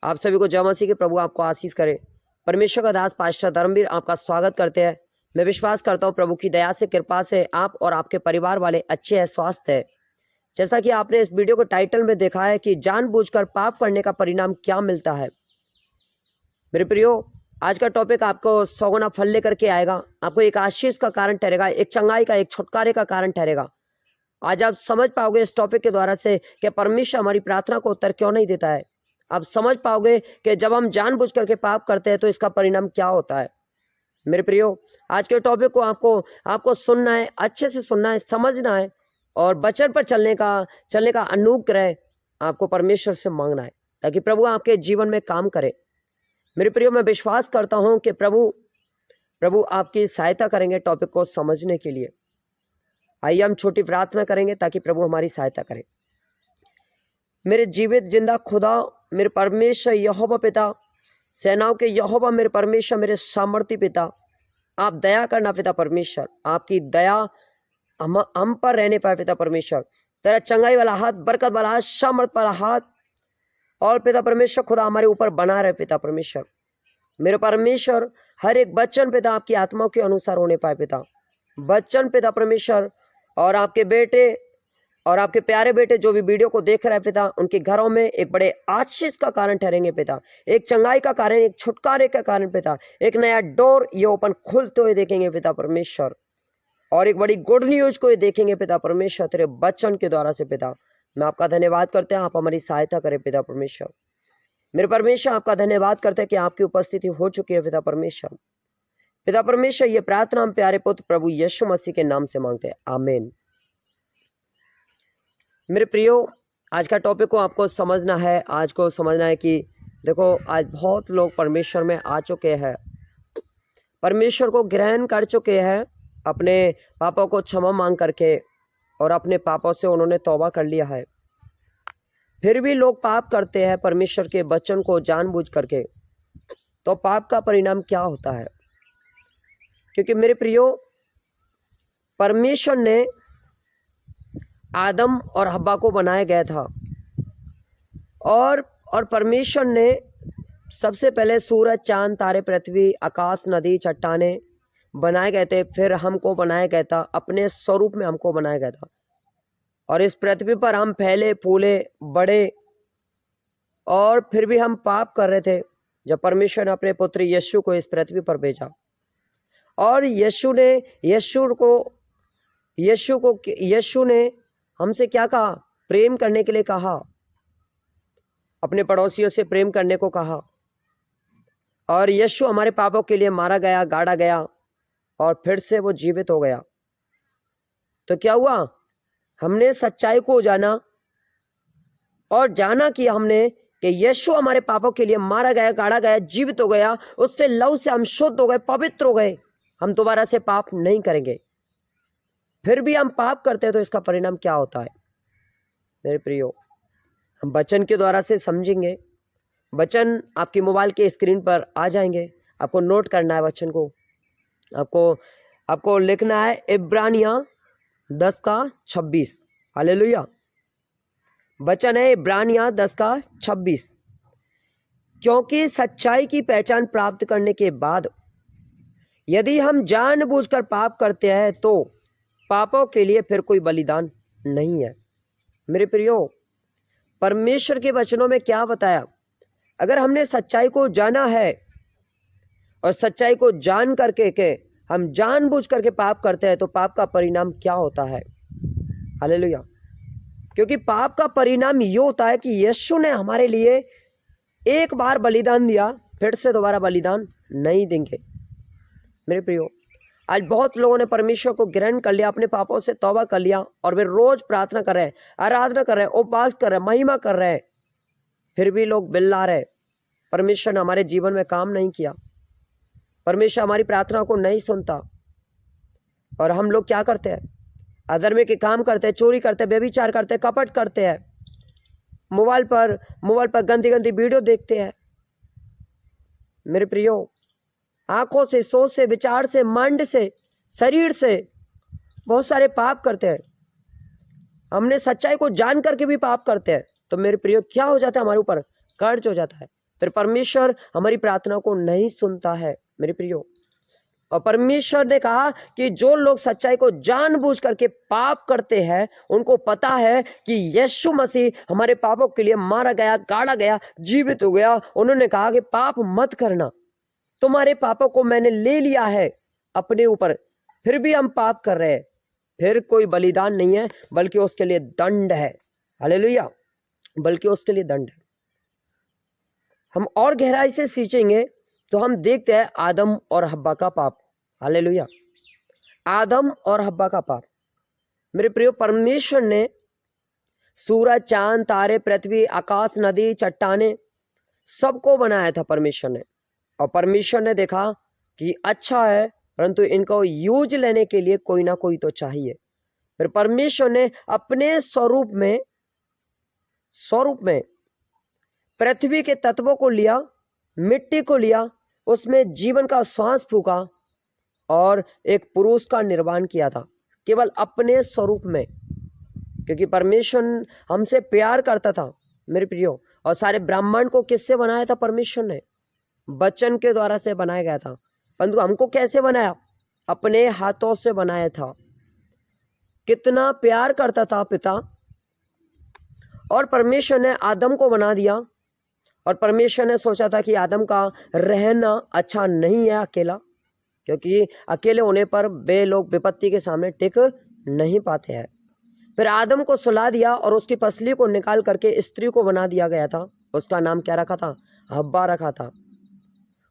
आप सभी को जय मसीह के प्रभु आपको आशीष करे। परमेश्वर का दास पास्टर धर्मवीर आपका स्वागत करते हैं। मैं विश्वास करता हूँ प्रभु की दया से कृपा से आप और आपके परिवार वाले अच्छे हैं, स्वस्थ है। जैसा कि आपने इस वीडियो को टाइटल में देखा है कि जानबूझकर पाप करने का परिणाम क्या मिलता है। मेरे प्रियो, आज का टॉपिक आपको 100 गुना फल लेकर के आएगा। आपको एक आशीष का कारण ठहरेगा, एक चंगाई का, एक छुटकारे का कारण ठहरेगा। आज आप समझ पाओगे इस टॉपिक के द्वारा से कि परमेश्वर हमारी प्रार्थना को उत्तर क्यों नहीं देता है। आप समझ पाओगे कि जब हम जानबूझ करके पाप करते हैं तो इसका परिणाम क्या होता है। मेरे प्रियो, आज के टॉपिक को आपको सुनना है, अच्छे से सुनना है, समझना है और वचन पर चलने का अनुग्रह आपको परमेश्वर से मांगना है ताकि प्रभु आपके जीवन में काम करे। मेरे प्रियो, मैं विश्वास करता हूं कि प्रभु आपकी सहायता करेंगे टॉपिक को समझने के लिए। आइए हम छोटी प्रार्थना करेंगे ताकि प्रभु हमारी सहायता करें। मेरे जीवित जिंदा खुदा, मेरे परमेश्वर यहोवा पिता, सेनाओं के यहोवा, मेरे परमेश्वर, मेरे सामर्थी पिता, आप दया करना पिता परमेश्वर। आपकी दया हम पर रहने पाए पिता परमेश्वर। तेरा चंगाई वाला हाथ, बरकत वाला हाथ, सामर्थ वाला हाथ और पिता परमेश्वर खुदा हमारे ऊपर बना रहे पिता परमेश्वर। मेरे परमेश्वर, हर एक वचन पिता आपकी आत्मा के अनुसार होने पाए पिता। वचन पिता परमेश्वर और आपके बेटे और आपके प्यारे बेटे जो भी वीडियो को देख रहे हैं पिता, उनके घरों में एक बड़े आशीष का कारण ठहरेंगे पिता, एक चंगाई का कारण, एक छुटकारे का कारण पिता, एक नया डोर ये ओपन खुलते हुए देखेंगे पिता परमेश्वर और एक बड़ी गुड न्यूज को ये देखेंगे पिता परमेश्वर तेरे वचन के द्वारा से पिता। मैं आपका धन्यवाद करते हैं, आप हमारी सहायता करें पिता परमेश्वर। मेरे परमेश्वर, आपका धन्यवाद करते हैं कि आपकी उपस्थिति हो चुकी है पिता परमेश्वर। पिता परमेश्वर, ये प्रार्थना हम प्यारे पुत्र प्रभु यीशु मसीह के नाम से मांगते हैं, आमीन। मेरे प्रियो, आज का टॉपिक को आपको समझना है। आज को समझना है कि देखो, आज बहुत लोग परमेश्वर में आ चुके हैं, परमेश्वर को ग्रहण कर चुके हैं, अपने पापों को क्षमा मांग करके और अपने पापों से उन्होंने तौबा कर लिया है। फिर भी लोग पाप करते हैं परमेश्वर के वचन को जानबूझ करके। तो पाप का परिणाम क्या होता है? क्योंकि मेरे प्रियो, परमेश्वर ने आदम और हव्वा को बनाया गया था और परमेश्वर ने सबसे पहले सूरज, चांद, तारे, पृथ्वी, आकाश, नदी, चट्टाने बनाए गए थे। फिर हमको बनाया गया था, अपने स्वरूप में हमको बनाया गया था और इस पृथ्वी पर हम फैले फूले बड़े। और फिर भी हम पाप कर रहे थे जब परमेश्वर ने अपने पुत्र यीशु को इस पृथ्वी पर भेजा और यीशु ने हमसे क्या कहा? प्रेम करने के लिए कहा, अपने पड़ोसियों से प्रेम करने को कहा। और यीशु हमारे पापों के लिए मारा गया, गाड़ा गया और फिर से वो जीवित हो गया। तो क्या हुआ? हमने सच्चाई को जाना और जाना कि हमने कि यीशु हमारे पापों के लिए मारा गया, गाड़ा गया, जीवित हो गया। उससे लहू से हम शुद्ध हो गए, पवित्र हो गए। हम दोबारा से पाप नहीं करेंगे। फिर भी हम पाप करते हैं तो इसका परिणाम क्या होता है? मेरे प्रियो, हम वचन के द्वारा से समझेंगे। वचन आपकी मोबाइल के स्क्रीन पर आ जाएंगे। आपको नोट करना है वचन को। आपको लिखना है इब्रानियां 10:26। हालेलुया। वचन है इब्रानियां 10:26। क्योंकि सच्चाई की पहचान प्राप्त करने के बाद यदि हम जानबूझकर पाप करते हैं तो पापों के लिए फिर कोई बलिदान नहीं है। मेरे प्रियो, परमेश्वर के वचनों में क्या बताया? अगर हमने सच्चाई को जाना है और सच्चाई को जान करके के हम जानबूझ करके पाप करते हैं तो पाप का परिणाम क्या होता है? हालेलुया। क्योंकि पाप का परिणाम ये होता है कि यीशु ने हमारे लिए एक बार बलिदान दिया, फिर से दोबारा बलिदान नहीं देंगे। मेरे प्रियो, आज बहुत लोगों ने परमेश्वर को ग्रहण कर लिया, अपने पापों से तौबा कर लिया और वे रोज प्रार्थना कर रहे हैं, आराधना कर रहे हैं, उपवास कर रहे हैं, महिमा कर रहे हैं, फिर भी लोग बिल्ला रहे। परमेश्वर ने हमारे जीवन में काम नहीं किया, परमेश्वर हमारी प्रार्थना को नहीं सुनता और हम लोग क्या करते हैं? अधर्म के काम करते हैं, चोरी करते हैं, व्यभिचार करते हैं, कपट करते हैं, मोबाइल पर गंदी गंदी वीडियो देखते हैं। मेरे प्रियो, आंखों से, सोच से, विचार से, मंड से, शरीर से बहुत सारे पाप करते हैं। हमने सच्चाई को जान करके भी पाप करते हैं तो मेरे प्रियो क्या हो जाता है? हमारे ऊपर कर्ज हो जाता है, फिर परमेश्वर हमारी प्रार्थना को नहीं सुनता है मेरे प्रियो। और परमेश्वर ने कहा कि जो लोग सच्चाई को जानबूझ करके पाप करते हैं, उनको पता है कि यीशु मसीह हमारे पापों के लिए मारा गया, गाड़ा गया, जीवित हो गया। उन्होंने कहा कि पाप मत करना, तुम्हारे पापों को मैंने ले लिया है अपने ऊपर। फिर भी हम पाप कर रहे हैं। फिर कोई बलिदान नहीं है, बल्कि उसके लिए दंड है। हालेलुया, बल्कि उसके लिए दंड है। हम और गहराई से सींचेंगे तो हम देखते हैं आदम और हव्वा का पाप। हालेलुया, आदम और हव्वा का पाप। मेरे प्रियो, परमेश्वर ने सूरज, चांद, तारे, पृथ्वी, आकाश, नदी, चट्टाने सबको बनाया था परमेश्वर ने। और परमेश्वर ने देखा कि अच्छा है, परंतु इनको यूज लेने के लिए कोई ना कोई तो चाहिए। फिर परमेश्वर ने अपने स्वरूप में पृथ्वी के तत्वों को लिया, मिट्टी को लिया, उसमें जीवन का श्वास फूका और एक पुरुष का निर्माण किया था, केवल अपने स्वरूप में। क्योंकि परमेश्वर हमसे प्यार करता था मेरे प्रियो। और सारे ब्रह्मांड को किससे बनाया था? परमेश्वर ने, वचन के द्वारा से बनाया गया था। परंतु हमको कैसे बनाया? अपने हाथों से बनाया था। कितना प्यार करता था पिता। और परमेश्वर ने आदम को बना दिया। और परमेश्वर ने सोचा था कि आदम का रहना अच्छा नहीं है अकेला, क्योंकि अकेले होने पर वे लोग विपत्ति के सामने टिक नहीं पाते हैं। फिर आदम को सुला दिया और उसकी पसली को निकाल करके स्त्री को बना दिया गया था। उसका नाम क्या रखा था? हव्वा रखा था।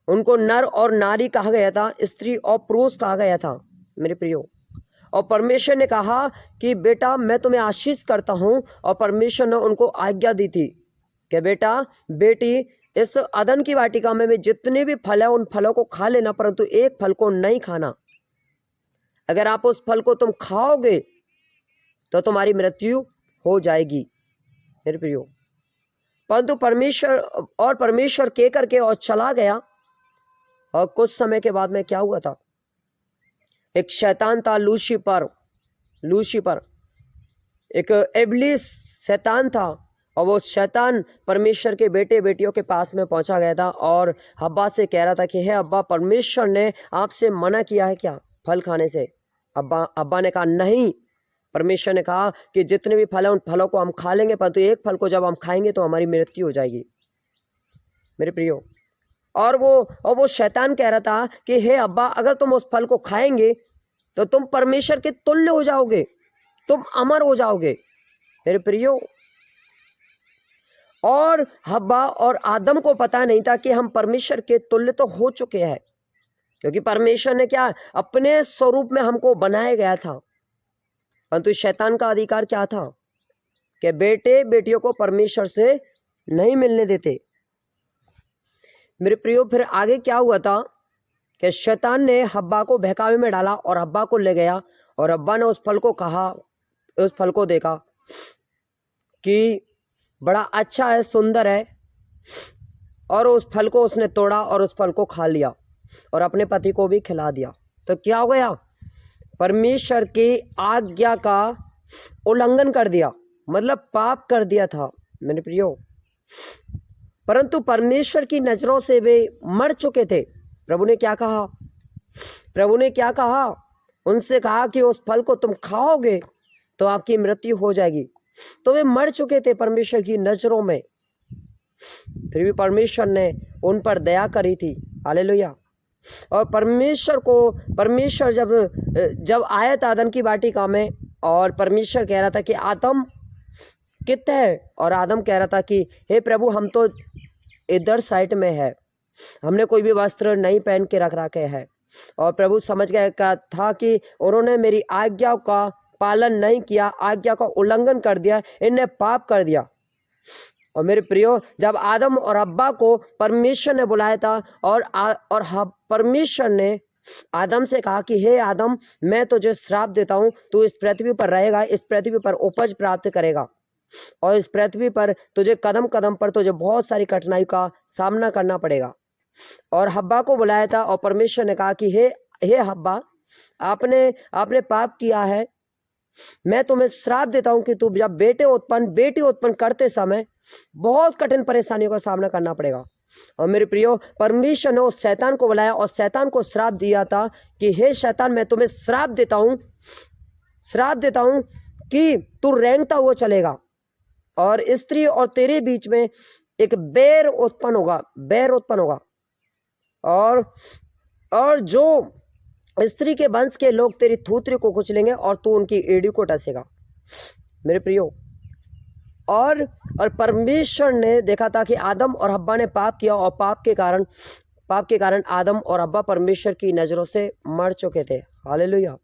उनको नर और नारी कहा गया था, स्त्री और पुरुष कहा गया था मेरे प्रियो। और परमेश्वर ने कहा कि बेटा मैं तुम्हें आशीष करता हूं। और परमेश्वर ने उनको आज्ञा दी थी कि बेटा बेटी, इस अदन की वाटिका में जितने भी फल है उन फलों को खा लेना, परंतु एक फल को नहीं खाना। अगर आप उस फल को तुम खाओगे तो तुम्हारी मृत्यु हो जाएगी मेरे प्रियो। परंतु परमेश्वर के करके और चला गया। और कुछ समय के बाद में क्या हुआ था? एक शैतान था, लूसीफर, एक इब्लीस शैतान था। और वो शैतान परमेश्वर के बेटे बेटियों के पास में पहुंचा गया था और हव्वा से कह रहा था कि हे अब्बा, परमेश्वर ने आपसे मना किया है क्या फल खाने से? अब्बा ने कहा नहीं। परमेश्वर ने कहा कि जितने भी फल हैं उन फलों को हम खा लेंगे, परंतु एक फल को जब हम खाएंगे तो हमारी मृत्यु हो जाएगी मेरे प्रियो। और वो शैतान कह रहा था कि हे अब्बा, अगर तुम उस फल को खाएंगे तो तुम परमेश्वर के तुल्य हो जाओगे, तुम अमर हो जाओगे मेरे प्रियो। और हव्वा और आदम को पता नहीं था कि हम परमेश्वर के तुल्य तो हो चुके हैं, क्योंकि परमेश्वर ने क्या अपने स्वरूप में हमको बनाया गया था। परंतु शैतान का अधिकार क्या था? कि बेटे बेटियों को परमेश्वर से नहीं मिलने देते मेरे प्रियो। फिर आगे क्या हुआ था कि शैतान ने हव्वा को बहकावे में डाला और हव्वा को ले गया। और हव्वा ने उस फल को कहा, उस फल को देखा कि बड़ा अच्छा है, सुंदर है, और उस फल को उसने तोड़ा और उस फल को खा लिया और अपने पति को भी खिला दिया। तो क्या हो गया? परमेश्वर की आज्ञा का उल्लंघन कर दिया, मतलब पाप कर दिया था मेरे प्रियो। परंतु परमेश्वर की नजरों से वे मर चुके थे। प्रभु ने क्या कहा? उनसे कहा कि उस फल को तुम खाओगे तो आपकी मृत्यु हो जाएगी। तो वे मर चुके थे परमेश्वर की नजरों में। फिर भी परमेश्वर ने उन पर दया करी थी। हालेलुया। और परमेश्वर जब आया था आदम की वाटिका में, और परमेश्वर कह रहा था कि आदम कितना है? और आदम कह रहा था कि हे प्रभु, हम तो इधर साइड में है, हमने कोई भी वस्त्र नहीं पहन के रख रखे है। और प्रभु समझ गया था कि उन्होंने मेरी आज्ञा का पालन नहीं किया, आज्ञा का उल्लंघन कर दिया, इन्हें पाप कर दिया। और मेरे प्रियो, जब आदम और हव्वा को परमेश्वर ने बुलाया था और परमेश्वर ने आदम से कहा कि हे आदम, मैं तुझे श्राप देता हूँ, तू इस पृथ्वी पर रहेगा, इस पृथ्वी पर उपज प्राप्त करेगा, और इस पृथ्वी पर तुझे कदम कदम पर तुझे बहुत सारी कठिनाई का सामना करना पड़ेगा। और हव्वा को बुलाया था और परमेश्वर ने कहा कि हे हव्वा, आपने पाप किया है, मैं तुम्हें श्राप देता हूं कि तू जब बेटी उत्पन्न करते समय बहुत कठिन परेशानियों का सामना करना पड़ेगा। और मेरे प्रियो, परमेश्वर ने उस शैतान को बुलाया और शैतान को श्राप दिया था कि हे शैतान, मैं तुम्हें श्राप देता हूं कि तू रेंगता हुआ चलेगा और स्त्री और तेरे बीच में एक बैर उत्पन्न होगा और जो स्त्री के वंश के लोग तेरी थूथरी को कुचलेंगे और तू उनकी एड़ी को टसेगा। मेरे प्रियो, और परमेश्वर ने देखा था कि आदम और हब्बा ने पाप किया और पाप के कारण आदम और हब्बा परमेश्वर की नज़रों से मर चुके थे। हालेलुया।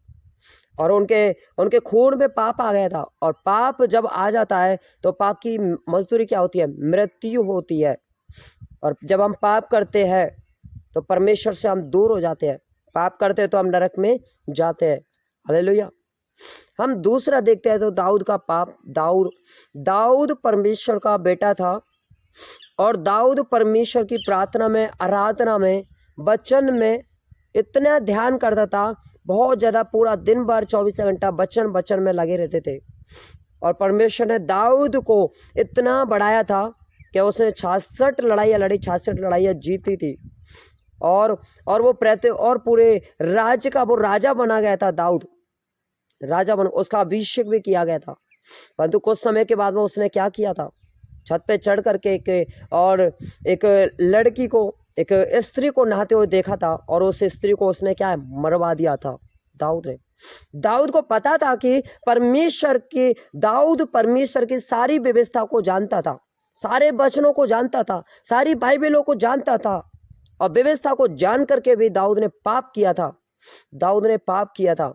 और उनके खून में पाप आ गया था, और पाप जब आ जाता है तो पाप की मजदूरी क्या होती है? मृत्यु होती है। और जब हम पाप करते हैं तो परमेश्वर से हम दूर हो जाते हैं, पाप करते हैं तो हम नरक में जाते हैं। हालेलुया। हम दूसरा देखते हैं तो दाऊद का पाप। दाऊद परमेश्वर का बेटा था, और दाऊद परमेश्वर की प्रार्थना में, आराधना में, वचन में इतना ध्यान करता था, बहुत ज़्यादा, पूरा दिन भर 24 घंटा वचन में लगे रहते थे। और परमेश्वर ने दाऊद को इतना बढ़ाया था कि उसने 66 लड़ाइयाँ जीती थी, और वो पूरे राज्य का वो राजा बना गया था। दाऊद राजा बन, उसका अभिषेक भी किया गया था। परंतु कुछ समय के बाद में उसने क्या किया था? छत पे चढ़ करके एक लड़की को, एक स्त्री को नहाते हुए देखा था, और उस स्त्री को उसने क्या है? मरवा दिया था दाऊद ने। दाऊद को पता था कि दाऊद परमेश्वर की सारी व्यवस्था को जानता था, सारे वचनों को जानता था, सारी बाइबलों को जानता था, और व्यवस्था को जान करके भी दाऊद ने पाप किया था।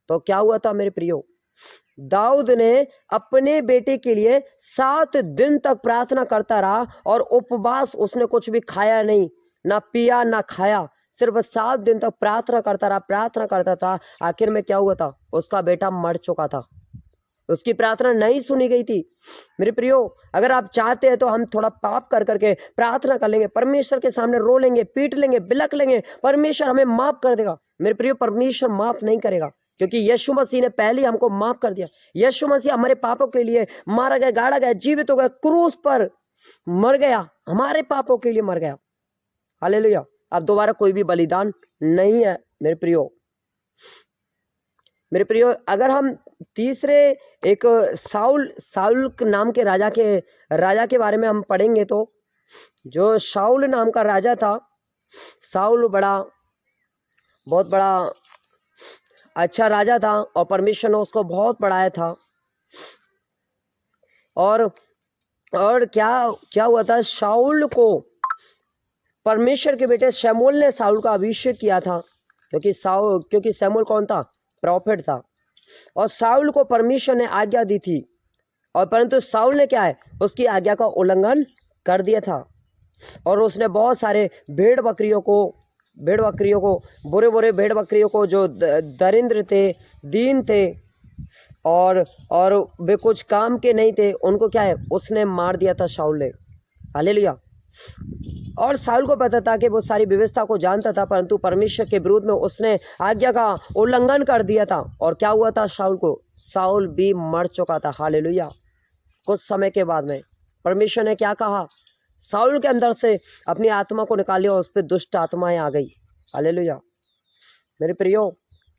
तो क्या हुआ था मेरे प्रियो? दाऊद ने अपने बेटे के लिए 7 दिन तक प्रार्थना करता रहा, और उपवास, उसने कुछ भी खाया नहीं, ना पिया ना खाया, सिर्फ 7 दिन तक प्रार्थना करता था। आखिर में क्या हुआ था? उसका बेटा मर चुका था, उसकी प्रार्थना नहीं सुनी गई थी। मेरे प्रियो, अगर आप चाहते हैं तो हम थोड़ा पाप कर करके प्रार्थना कर लेंगे, परमेश्वर के सामने रो लेंगे, पीट लेंगे, बिलक लेंगे, परमेश्वर हमें माफ कर देगा। मेरे प्रियो, परमेश्वर माफ नहीं करेगा, क्योंकि यीशु मसीह ने पहले हमको माफ कर दिया। यीशु मसीह हमारे पापों के लिए मारा गया, गाड़ा गया, जीवित हो गया, क्रूस पर मर गया, हमारे पापों के लिए मर गया। हालेलुया। अब दोबारा कोई भी बलिदान नहीं है मेरे प्रियो। अगर हम तीसरे एक साउल नाम के राजा के बारे में हम पढ़ेंगे, तो जो शाऊल नाम का राजा था, साउल बहुत बड़ा अच्छा राजा था, और परमेश्वर ने उसको बहुत बढ़ाया था। और क्या हुआ था? शाऊल को परमेश्वर के बेटे शमूएल ने साउल का अभिषेक किया था, क्योंकि शमूएल कौन था? प्रॉफिट था। और साउल को परमेश्वर ने आज्ञा दी थी, और परंतु साउल ने क्या है? उसकी आज्ञा का उल्लंघन कर दिया था, और उसने बहुत सारे भेड़ बकरियों को, बुरे भेड़ बकरियों को, जो दरिद्र थे, दीन थे, और वे कुछ काम के नहीं थे, उनको क्या है? उसने मार दिया था शाऊल ने। हालेलुया। और साउल को पता था कि वो सारी व्यवस्था को जानता था, परंतु परमेश्वर के विरुद्ध में उसने आज्ञा का उल्लंघन कर दिया था। और क्या हुआ था? साउल भी मर चुका था। हालेलुया। कुछ समय के बाद में परमेश्वर ने क्या कहा? साउल के अंदर से अपनी आत्मा को निकाल लिया, और उस पर दुष्ट आत्माएं आ गई। हालेलुया मेरे प्रियो।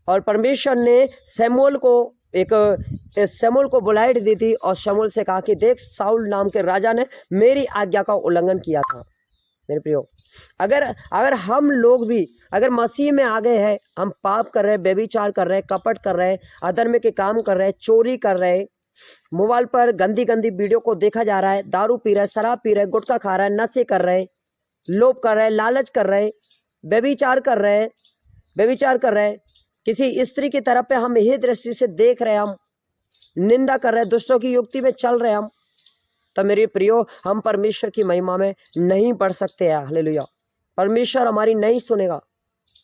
और परमेश्वर ने शमूएल को बुलाइट दी थी, और शमूएल से कहा कि देख, साउल नाम के राजा ने मेरी आज्ञा का उल्लंघन किया था। मेरे प्रियो, अगर हम लोग भी अगर मसीह में आ गए हैं, हम पाप कर रहे हैं, व्यभिचार कर रहे हैं, कपट कर रहे हैं, अधर्म के काम कर रहे हैं, चोरी कर रहे हैं, मोबाइल पर गंदी वीडियो को देखा जा रहा है, दारू पी रहा है, शराब पी रहा है, गुटखा खा रहा है, नशे कर रहे हैं, लोभ कर रहे हैं, लालच कर रहे हैं, व्यभिचार कर रहे हैं, किसी स्त्री की तरफ पे हम यही दृष्टि से देख रहे हैं, हम निंदा कर रहे हैं, दुष्टों की युक्ति में चल रहे हैं हम, तो मेरे प्रियो, हम परमेश्वर की महिमा में नहीं बढ़ सकते हैं। हालेलुया। परमेश्वर हमारी नहीं सुनेगा।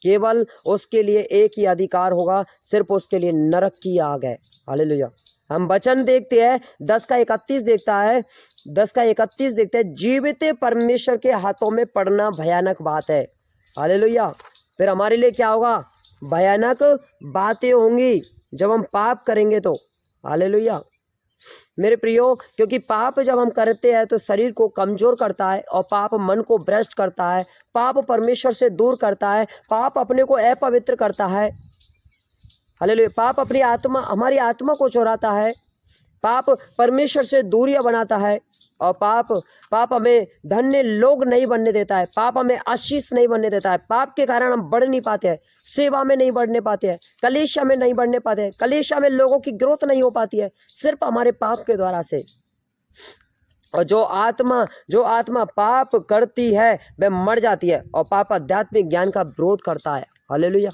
केवल उसके लिए एक ही अधिकार होगा, सिर्फ उसके लिए नरक की आग है। हालेलुया। हम वचन देखते हैं 10:31 देखते हैं, जीवित परमेश्वर के हाथों में पड़ना भयानक बात है। हालेलुया। फिर हमारे लिए क्या होगा? भयानक बातें होंगी जब हम पाप करेंगे तो। हालेलुया। मेरे प्रियो, क्योंकि पाप जब हम करते हैं तो शरीर को कमजोर करता है, और पाप मन को भ्रष्ट करता है, पाप परमेश्वर से दूर करता है, पाप अपने को अपवित्र करता है। हालेलुया। पाप अपनी आत्मा, हमारी आत्मा को चुराता है, पाप परमेश्वर से दूरियां बनाता है, और पाप हमें धन्य लोग नहीं बनने देता है, पाप हमें आशीष नहीं बनने देता है। पाप के कारण हम बढ़ नहीं पाते हैं, सेवा में नहीं बढ़ने पाते हैं, कलीसिया में नहीं बढ़ने पाते हैं, कलीसिया में लोगों की ग्रोथ नहीं हो पाती है, सिर्फ हमारे पाप के द्वारा से। और जो आत्मा पाप करती है वह मर जाती है, और पाप आध्यात्मिक ज्ञान का विरोध करता है। हालेलुया।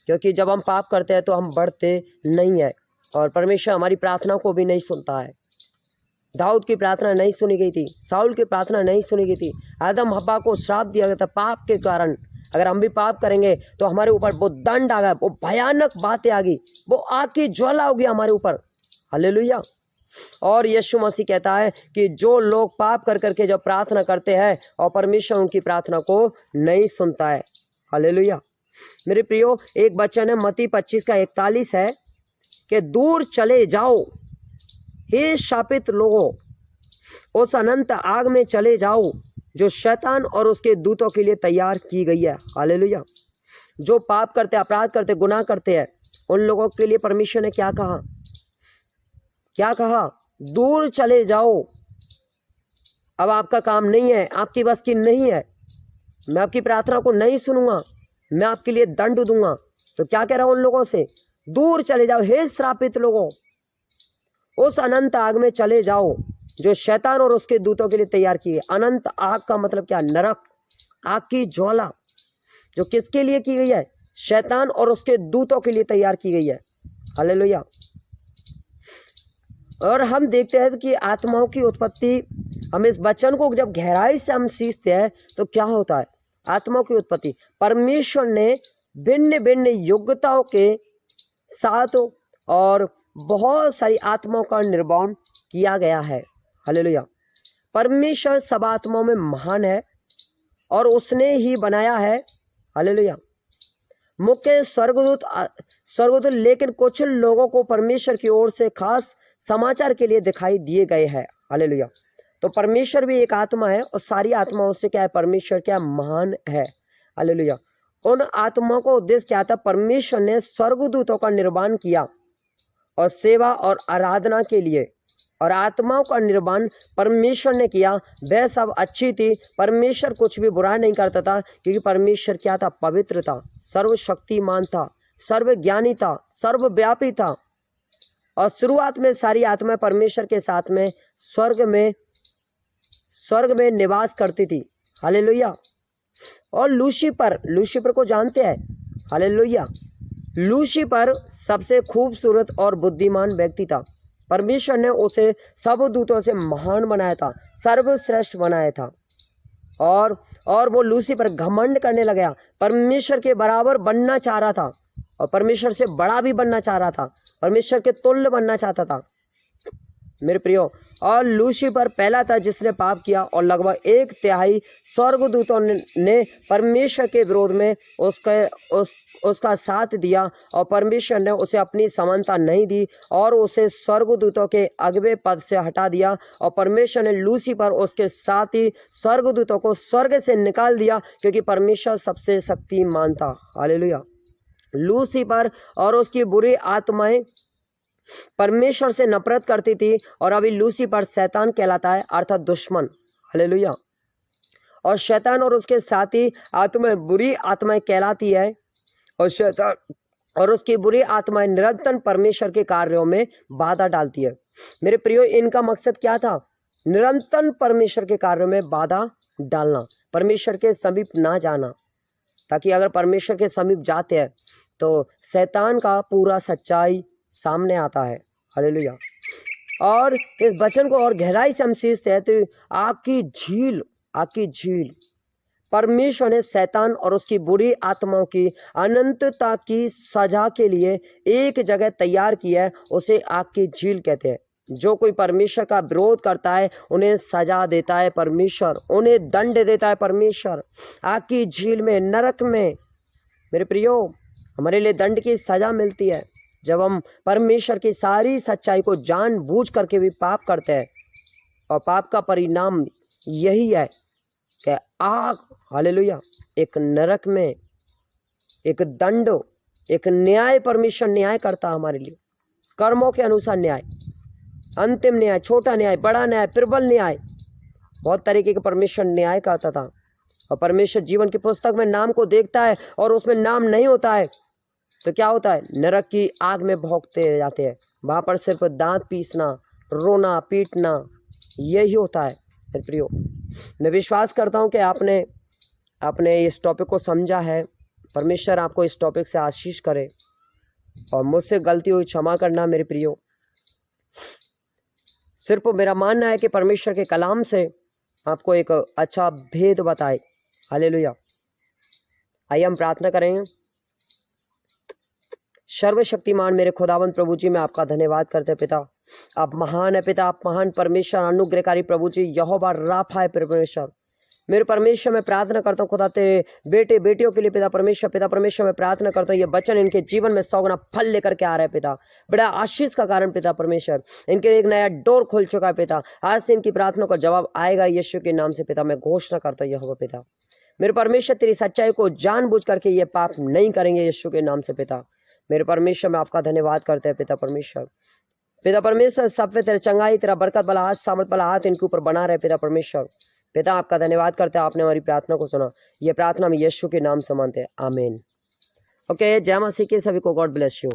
क्योंकि जब हम पाप करते हैं तो हम बढ़ते नहीं है, और परमेश्वर हमारी प्रार्थना को भी नहीं सुनता है। दाऊद की प्रार्थना नहीं सुनी गई थी, साउल की प्रार्थना नहीं सुनी गई थी, आदम हव्वा को श्राप दिया गया था पाप के कारण। अगर हम भी पाप करेंगे तो हमारे ऊपर वो दंड आ गया, वो भयानक बातें आ गई, वो आग की ज्वाला होगी हमारे ऊपर। हालेलुया। और यीशु मसीह कहता है कि जो लोग पाप कर करके जब प्रार्थना करते हैं और परमेश्वर उनकी प्रार्थना को नहीं सुनता है। हालेलुया। मेरे प्रियो, एक वचन है मत्ती 25:41 है कि दूर चले जाओ हे शापित लोगों, उस अनंत आग में चले जाओ जो शैतान और उसके दूतों के लिए तैयार की गई है। हालेलुया। जो पाप करते, अपराध करते, गुनाह करते हैं, उन लोगों के लिए परमेश्वर ने क्या कहा? क्या कहा? दूर चले जाओ। अब आपका काम नहीं है, आपकी बस की नहीं है, मैं आपकी प्रार्थना को नहीं सुनूंगा, मैं आपके लिए दंड दूंगा। तो क्या कह रहा हूं उन लोगों से? दूर चले जाओ हे श्रापित लोगों, उस अनंत आग में चले जाओ जो शैतान और उसके दूतों के लिए तैयार की है। अनंत आग का मतलब क्या? नरक, आग की ज्वाला, जो किसके लिए की गई है? शैतान और उसके दूतों के लिए तैयार की गई है। हालेलुया। और हम देखते हैं कि आत्माओं की उत्पत्ति, हम इस वचन को जब गहराई से हम सीखते हैं तो क्या होता है? आत्माओं की उत्पत्ति, परमेश्वर ने भिन्न भिन्न योग्यताओं के साथ और बहुत सारी आत्माओं का निर्माण किया गया है। हालेलुया। परमेश्वर सब आत्माओं में महान है और उसने ही बनाया है। हालेलुया। मुख्य स्वर्गदूत लेकिन कुछ लोगों को परमेश्वर की ओर से खास समाचार के लिए दिखाई दिए गए हैं। हालेलुया। तो परमेश्वर भी एक आत्मा है और सारी आत्माओं से क्या है? परमेश्वर क्या महान है। हालेलुया। उन आत्माओं का उद्देश्य क्या था? परमेश्वर ने स्वर्गदूतों का निर्माण किया और सेवा और आराधना के लिए, और आत्माओं का निर्माण परमेश्वर ने किया। वह सब अच्छी थी, परमेश्वर कुछ भी बुरा नहीं करता था, क्योंकि परमेश्वर क्या था? पवित्र था, सर्वशक्तिमान था, सर्वज्ञानी था, सर्वव्यापी था। और शुरुआत में सारी आत्माएं परमेश्वर के साथ में स्वर्ग में निवास करती थी। हालेलुया। और लूसीफर को जानते हैं? हालेलुया। लूसीफर सबसे खूबसूरत और बुद्धिमान व्यक्ति था। परमेश्वर ने उसे सब दूतों से महान बनाया था, सर्वश्रेष्ठ बनाया था। और वो लूसीफर घमंड करने लगा, परमेश्वर के बराबर बनना चाह रहा था, और परमेश्वर से बड़ा भी बनना चाह रहा था, परमेश्वर के तुल्य बनना चाहता था। मेरे प्रियो, और लूसीफर पहला था जिसने पाप किया, और लगभग 1/3 स्वर्गदूतों ने परमेश्वर के विरोध में उसका साथ दिया, और परमेश्वर ने उसे अपनी समानता नहीं दी और उसे स्वर्गदूतों के अगवे पद से हटा दिया। और परमेश्वर ने लूसीफर उसके साथ ही स्वर्गदूतों को स्वर्ग से निकाल दिया, क्योंकि परमेश्वर सबसे शक्तिमान था। हालेलुया। लूसीफर और उसकी बुरी आत्माएं परमेश्वर से नफरत करती थी, और अभी लूसीफर शैतान कहलाता है, अर्थात दुश्मन। हालेलुया। और शैतान और उसके साथी आत्माएं बुरी आत्माएं कहलाती है, और शैतान और उसकी बुरी आत्माएं निरंतर परमेश्वर के कार्यों में बाधा डालती है। मेरे प्रियो, इनका मकसद क्या था? निरंतर परमेश्वर के कार्यों में बाधा डालना, परमेश्वर के समीप ना जाना, ताकि अगर परमेश्वर के समीप जाते हैं तो शैतान का पूरा सच्चाई सामने आता है। हालेलुया। और इस वचन को और गहराई से हम सीखते हैं तो आग की झील परमेश्वर ने शैतान और उसकी बुरी आत्माओं की अनंतता की सजा के लिए एक जगह तैयार की है, उसे आग की झील कहते हैं। जो कोई परमेश्वर का विरोध करता है उन्हें सजा देता है परमेश्वर, उन्हें दंड देता है परमेश्वर। आग की झील में, नरक में मेरे प्रियो, हमारे लिए दंड की सजा मिलती है। जब हम परमेश्वर की सारी सच्चाई को जानबूझ करके भी पाप करते हैं, और पाप का परिणाम यही है कि आग, हालेलुया, एक नरक में एक दंड, एक न्याय, परमेश्वर न्याय करता हमारे लिए, कर्मों के अनुसार न्याय, अंतिम न्याय, छोटा न्याय, बड़ा न्याय, प्रबल न्याय, बहुत तरीके के परमेश्वर न्याय करता था। और परमेश्वर जीवन की पुस्तक में नाम को देखता है और उसमें नाम नहीं होता है तो क्या होता है, नरक की आग में भोंकते जाते हैं, वहाँ पर सिर्फ दांत पीसना, रोना पीटना, यही होता है। मेरे प्रियो, मैं विश्वास करता हूँ कि आपने इस टॉपिक को समझा है। परमेश्वर आपको इस टॉपिक से आशीष करे, और मुझसे गलती हुई क्षमा करना मेरे प्रियो। सिर्फ मेरा मानना है कि परमेश्वर के कलाम से आपको एक अच्छा भेद बताए। हालेलुया। आइए हम प्रार्थना करेंगे। सर्वशक्तिमान मेरे खुदावंत प्रभु जी, मैं आपका धन्यवाद करते पिता, आप महान है पिता, आप महान परमेश्वर, अनुग्रहकारी प्रभु जी, यहोवा राफा है परमेश्वर। मेरे परमेश्वर मैं प्रार्थना करता हूँ खुदा तेरे बेटे बेटियों के लिए पिता परमेश्वर मैं प्रार्थना करता हूँ ये वचन इनके जीवन में 100 गुना फल लेकर के आ रहा है पिता, बड़ा आशीष का कारण पिता परमेश्वर, इनके लिए एक नया डोर खुल चुका है पिता। आज से इनकी प्रार्थना का जवाब आएगा यीशु के नाम से पिता, मैं घोषणा करता हूँ यहोवा पिता। मेरे परमेश्वर तेरी सच्चाई को जानबूझ करके ये पाप नहीं करेंगे यीशु के नाम से पिता। मेरे परमेश्वर मैं आपका धन्यवाद करते हैं पिता परमेश्वर, सब पे तेरे चंगाई, तेरा बरकत वाला हाथ, सामर्थ वाला हाथ इनके ऊपर बना रहे पिता परमेश्वर। पिता आपका धन्यवाद करते हैं, आपने हमारी प्रार्थना को सुना। ये प्रार्थना हम यीशु के नाम से मानते हैं, आमीन। ओके, जय मसीह के सभी को, गॉड ब्लेस यू।